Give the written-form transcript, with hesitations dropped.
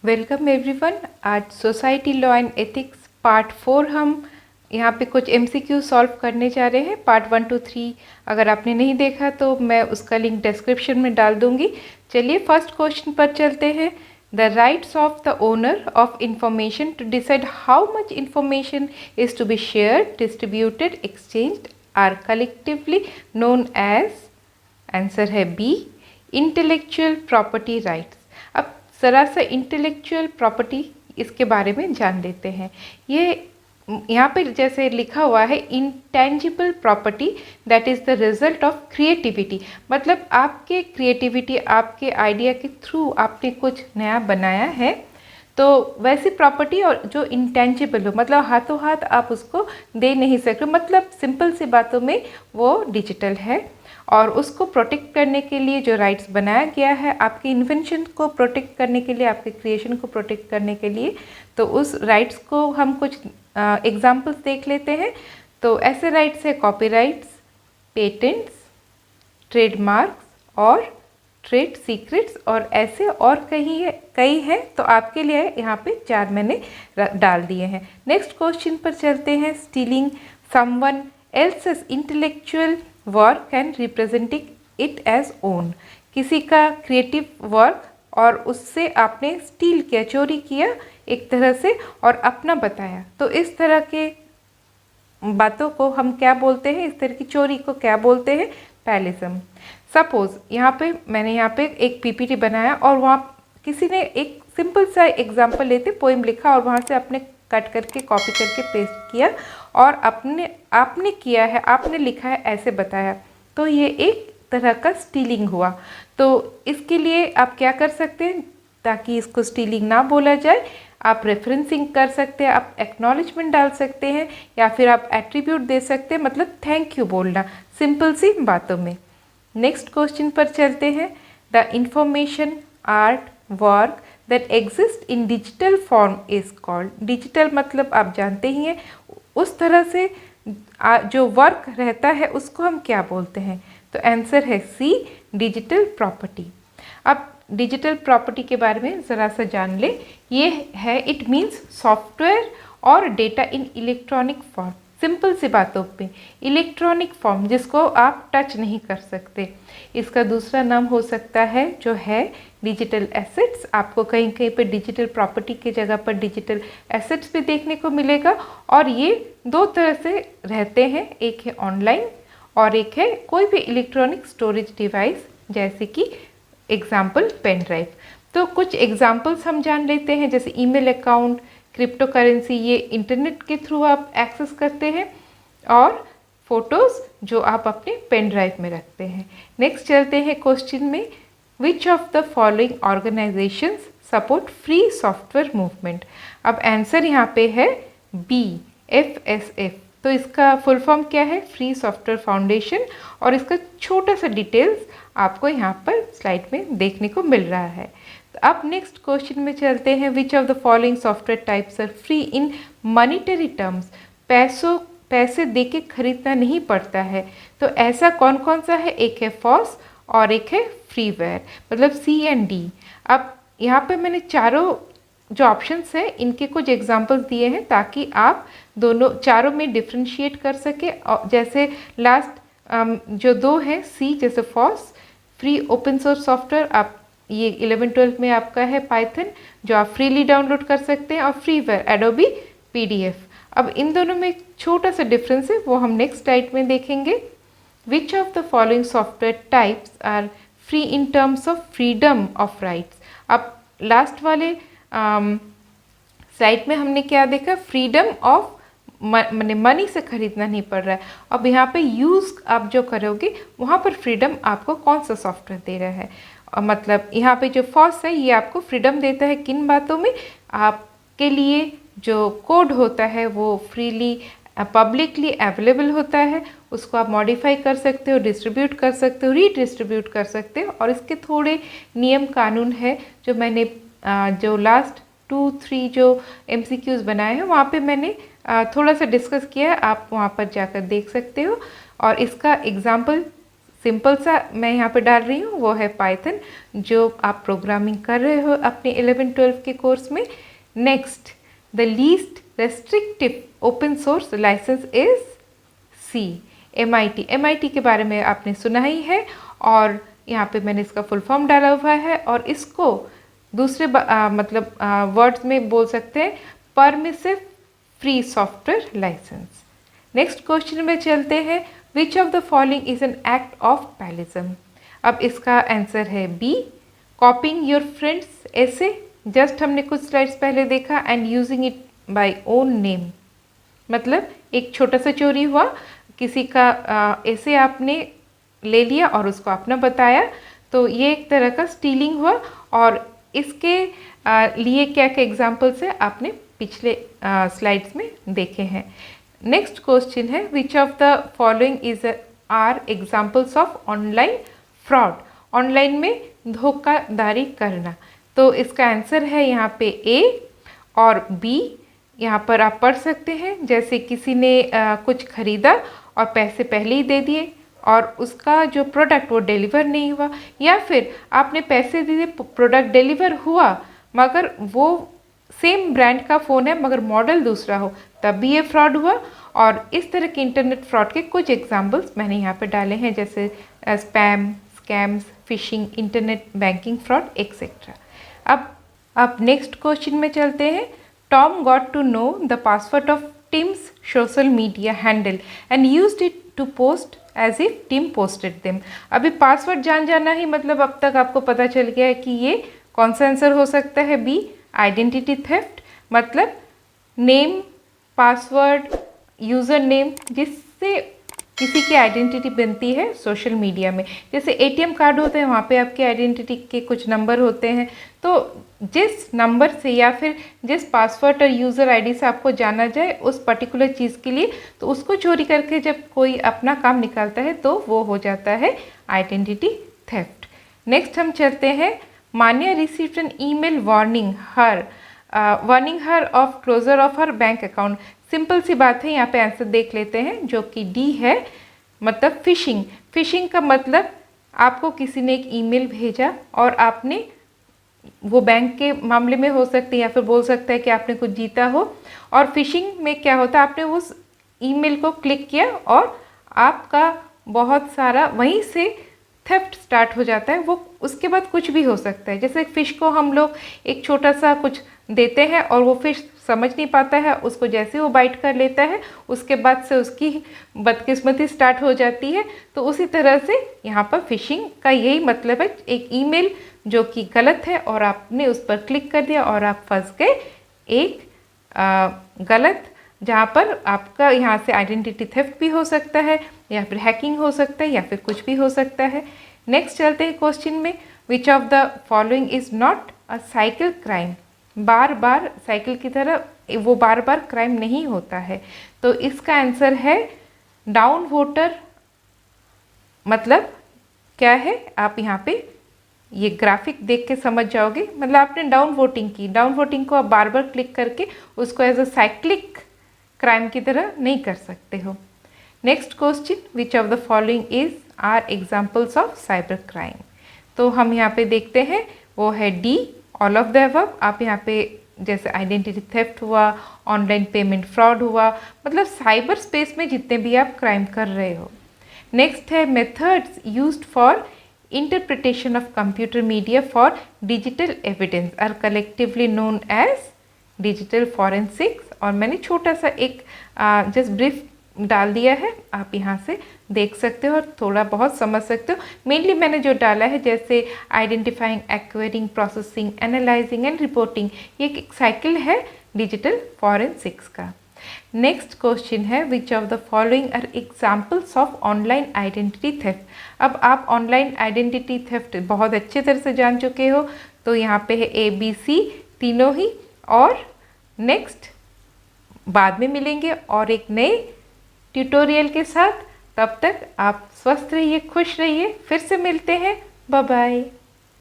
Welcome everyone. आज society law and ethics part 4 हम यहाँ पे कुछ MCQ सॉल्व करने जा रहे हैं। पार्ट 1 to 3 अगर आपने नहीं देखा तो मैं उसका लिंक डिस्क्रिप्शन में डाल दूँगी। चलिए फर्स्ट क्वेश्चन पर चलते हैं। The rights of the owner of information to decide how much information is to be shared, distributed, exchanged are collectively known as, answer है बी, इंटेलेक्चुअल प्रॉपर्टी राइट्स। अब ज़रा सा इंटेलेक्चुअल प्रॉपर्टी इसके बारे में जान लेते हैं। ये यहाँ पे जैसे लिखा हुआ है intangible property that is the result of creativity, मतलब आपके क्रिएटिविटी, आपके आइडिया के थ्रू आपने कुछ नया बनाया है, तो वैसी प्रॉपर्टी और जो इंटेंजिबल हो, मतलब हाथों हाथ आप उसको दे नहीं सकते, मतलब सिंपल सी बातों में वो डिजिटल है और उसको प्रोटेक्ट करने के लिए जो राइट्स बनाया गया है, आपके इन्वेंशन को प्रोटेक्ट करने के लिए, आपके क्रिएशन को प्रोटेक्ट करने के लिए, तो उस राइट्स को हम कुछ एग्जाम्पल्स देख लेते हैं। तो ऐसे राइट्स है कॉपीराइट्स, पेटेंट्स, ट्रेडमार्क्स और ट्रेड सीक्रेट्स, और ऐसे और कई हैं। तो आपके लिए यहाँ पे 4 मैंने डाल दिए हैं। नेक्स्ट क्वेश्चन पर चलते हैं। Stealing someone else's intellectual work and representing it as own, किसी का क्रिएटिव वर्क और उससे आपने स्टील किया, चोरी किया एक तरह से और अपना बताया, तो इस तरह के बातों को हम क्या बोलते हैं, इस तरह की चोरी को क्या बोलते हैं, पैलिज्म। सपोज यहाँ पे एक PPT बनाया और वहाँ किसी ने एक सिंपल सा एग्जाम्पल लेते पोएम लिखा और वहाँ से आपने कट करके कॉपी करके पेस्ट किया और आपने किया है, आपने लिखा है, ऐसे बताया, तो ये एक तरह का स्टीलिंग हुआ। तो इसके लिए आप क्या कर सकते हैं ताकि इसको स्टीलिंग ना बोला जाए, आप रेफरेंसिंग कर सकते हैं, आप एक्नॉलेजमेंट डाल सकते हैं या फिर आप एट्रीब्यूट दे सकते हैं, मतलब थैंक यू बोलना, सिंपल सी बातों में। नेक्स्ट क्वेश्चन पर चलते हैं। The information, art, work that exist in digital form is called, digital मतलब आप जानते ही हैं, उस तरह से जो वर्क रहता है उसको हम क्या बोलते हैं, तो आंसर है सी, डिजिटल प्रॉपर्टी। अब डिजिटल प्रॉपर्टी के बारे में ज़रा सा जान ले। ये है, इट मीन्स सॉफ्टवेयर और data in electronic form, simple सी बातों पे इलेक्ट्रॉनिक फॉर्म जिसको आप टच नहीं कर सकते। इसका दूसरा नाम हो सकता है जो है डिजिटल एसेट्स। आपको कहीं कहीं पे डिजिटल प्रॉपर्टी की जगह पर डिजिटल एसेट्स भी देखने को मिलेगा, और ये 2 तरह से रहते हैं, एक है ऑनलाइन और एक है कोई भी इलेक्ट्रॉनिक स्टोरेज डिवाइस, जैसे कि एग्जाम्पल पेन ड्राइव। तो कुछ एग्जाम्पल्स हम जान लेते हैं, जैसे ईमेल अकाउंट, क्रिप्टो करेंसी, ये इंटरनेट के थ्रू आप एक्सेस करते हैं, और फोटोज़ जो आप अपने पेन ड्राइव में रखते हैं। नेक्स्ट चलते हैं क्वेश्चन में। विच of the following organisations support free software movement. अब आंसर यहाँ पे है बी, FSF। तो इसका फुल फॉर्म क्या है, फ्री सॉफ्टवेयर फाउंडेशन, और इसका छोटा सा डिटेल्स आपको यहाँ पर स्लाइड में देखने को मिल रहा है। तो अब नेक्स्ट क्वेश्चन में चलते हैं। Which of the following software types are free in monetary terms, पैसे दे के खरीदना नहीं पड़ता है, तो ऐसा कौन कौन सा है, एक है फॉस और एक है फ्रीवेयर, मतलब C and D। अब यहाँ पे मैंने चारों जो ऑप्शंस हैं इनके कुछ एग्जांपल्स दिए हैं ताकि आप दोनों चारों में डिफ्रेंशिएट कर सके। जैसे लास्ट जो 2 हैं C, जैसे FOSS free open source software, आप ये 11-12 में आपका है पाइथन जो आप फ्रीली डाउनलोड कर सकते हैं, और फ्रीवेयर एडोबी PDF। अब इन दोनों में एक छोटा सा डिफरेंस है, वो हम नेक्स्ट स्लाइड में देखेंगे। Which of the following software types are free in terms of freedom of rights. अब लास्ट वाले स्लाइड में हमने क्या देखा, फ्रीडम ऑफ मनी से खरीदना नहीं पड़ रहा है। अब यहाँ पे यूज़ आप जो करोगे वहाँ पर फ्रीडम आपको कौन सा सॉफ्टवेयर दे रहा है, मतलब यहाँ पे जो फॉस है ये आपको फ्रीडम देता है किन बातों में, आपके लिए जो कोड होता है वो फ्रीली पब्लिकली अवेलेबल होता है, उसको आप मॉडिफाई कर सकते हो, डिस्ट्रीब्यूट कर सकते हो, रीडिस्ट्रीब्यूट कर सकते हो, और इसके थोड़े नियम कानून है जो मैंने जो लास्ट 2-3 जो MCQs बनाए हैं वहाँ पे मैंने थोड़ा सा डिस्कस किया है, आप वहाँ पर जाकर देख सकते हो। और इसका एग्जाम्पल सिंपल सा मैं यहाँ पे डाल रही हूँ, वो है पाइथन, जो आप प्रोग्रामिंग कर रहे हो अपने 11-12 के कोर्स में। Next, the least restrictive open source license is C, MIT। MIT के बारे में आपने सुना ही है, और यहाँ पे मैंने इसका फुल फॉर्म डाला हुआ है, और इसको दूसरे मतलब वर्ड्स में बोल सकते हैं permissive free software license. Next question में चलते हैं, which of the following is an act of plagiarism. अब इसका आंसर है बी, कॉपिंग योर फ्रेंड्स ऐसे, जस्ट हमने कुछ स्लाइड्स पहले देखा, and using it by own name. मतलब एक छोटा सा चोरी हुआ, किसी का ऐसे आपने ले लिया और उसको अपना बताया, तो ये एक तरह का स्टीलिंग हुआ, और इसके लिए क्या क्या एग्जाम्पल्स है आपने पिछले स्लाइड्स में देखे हैं। नेक्स्ट क्वेश्चन है, which of the following is are examples of online fraud. Online में धोखाधड़ी करना, तो इसका आंसर है यहाँ पे ए और बी। यहाँ पर आप पढ़ सकते हैं, जैसे किसी ने कुछ खरीदा और पैसे पहले ही दे दिए, और उसका जो प्रोडक्ट वो डिलीवर नहीं हुआ, या फिर आपने पैसे दे दिए, प्रोडक्ट डिलीवर हुआ मगर वो सेम ब्रांड का फ़ोन है मगर मॉडल दूसरा हो, तब भी ये फ्रॉड हुआ। और इस तरह के इंटरनेट फ्रॉड के कुछ एग्जाम्पल्स मैंने यहाँ पे डाले हैं, जैसे spam, scams, phishing, internet banking fraud, etcetera. अब नेक्स्ट क्वेश्चन में चलते हैं। Tom got to know the password of Tim's social media handle and used it to post as if Tim posted them. अभी पासवर्ड जान जाना ही मतलब अब तक आपको पता चल गया है कि ये कौन सा आंसर हो सकता है, बी, आइडेंटिटी थेफ्ट। मतलब नेम, पासवर्ड, यूज़र नेम, जिससे किसी की आइडेंटिटी बनती है सोशल मीडिया में। जैसे ATM कार्ड होते हैं, वहाँ पे आपके आइडेंटिटी के कुछ नंबर होते हैं, तो जिस नंबर से या फिर जिस पासवर्ड और यूज़र आईडी से आपको जाना जाए उस पर्टिकुलर चीज़ के लिए, तो उसको चोरी करके जब कोई अपना काम निकालता है तो वो हो जाता है आइडेंटिटी थेफ्ट। नेक्स्ट हम चलते हैं, Manya received an email warning her of closure of her bank account. Simple सी बात है, यहाँ पे आंसर देख लेते हैं, जो कि डी है, मतलब फिशिंग। फिशिंग का मतलब आपको किसी ने एक ईमेल भेजा और आपने, वो बैंक के मामले में हो सकती है या फिर बोल सकता है कि आपने कुछ जीता हो, और फिशिंग में क्या होता है, आपने उस ईमेल को क्लिक किया और आपका बहुत सारा वहीं से थेफ्ट स्टार्ट हो जाता है। वो उसके बाद कुछ भी हो सकता है, जैसे फिश को हम लोग एक छोटा सा कुछ देते हैं और वो फिश समझ नहीं पाता है, उसको जैसे वो बाइट कर लेता है उसके बाद से उसकी बदकिस्मती स्टार्ट हो जाती है। तो उसी तरह से यहाँ पर फिशिंग का यही मतलब है, एक ईमेल जो कि गलत है और आपने उस पर क्लिक कर दिया और आप फंस गए एक गलत, जहाँ पर आपका यहाँ से आइडेंटिटी थेफ्ट भी हो सकता है या फिर हैकिंग हो सकता है या फिर कुछ भी हो सकता है। नेक्स्ट चलते हैं क्वेश्चन में, विच of the following is not a cycle crime. Bar bar cycle की तरह वो बार बार क्राइम नहीं होता है, तो इसका आंसर है डाउन वोटर। मतलब क्या है, आप यहाँ पे ये ग्राफिक देख के समझ जाओगे, मतलब आपने डाउन वोटिंग की, डाउन वोटिंग को आप बार बार क्लिक करके उसको एज अ साइक्लिक क्राइम की तरह नहीं कर सकते हो। Next question, which of the following is are examples of cyber crime. तो हम यहाँ पे देखते हैं, वो है D, all of the above. आप यहाँ पे जैसे आइडेंटिटी थेफ्ट हुआ, ऑनलाइन पेमेंट फ्रॉड हुआ, मतलब साइबर स्पेस में जितने भी आप क्राइम कर रहे हो। नेक्स्ट है methods used for interpretation of computer media for digital evidence are collectively known as digital forensics. और मैंने छोटा सा एक जस्ट ब्रीफ डाल दिया है, आप यहाँ से देख सकते हो और थोड़ा बहुत समझ सकते हो। मेनली मैंने जो डाला है जैसे identifying, acquiring, processing, analysing and reporting, ये एक साइकिल है डिजिटल फॉरेंसिक्स का। नेक्स्ट क्वेश्चन है, which of the following are examples of online identity theft. अब आप ऑनलाइन आइडेंटिटी थेफ्ट बहुत अच्छे तरह से जान चुके हो, तो यहाँ पे है ABC तीनों ही। और नेक्स्ट बाद में मिलेंगे और एक नए ट्यूटोरियल के साथ। तब तक आप स्वस्थ रहिए, खुश रहिए, फिर से मिलते हैं, बाय बाय।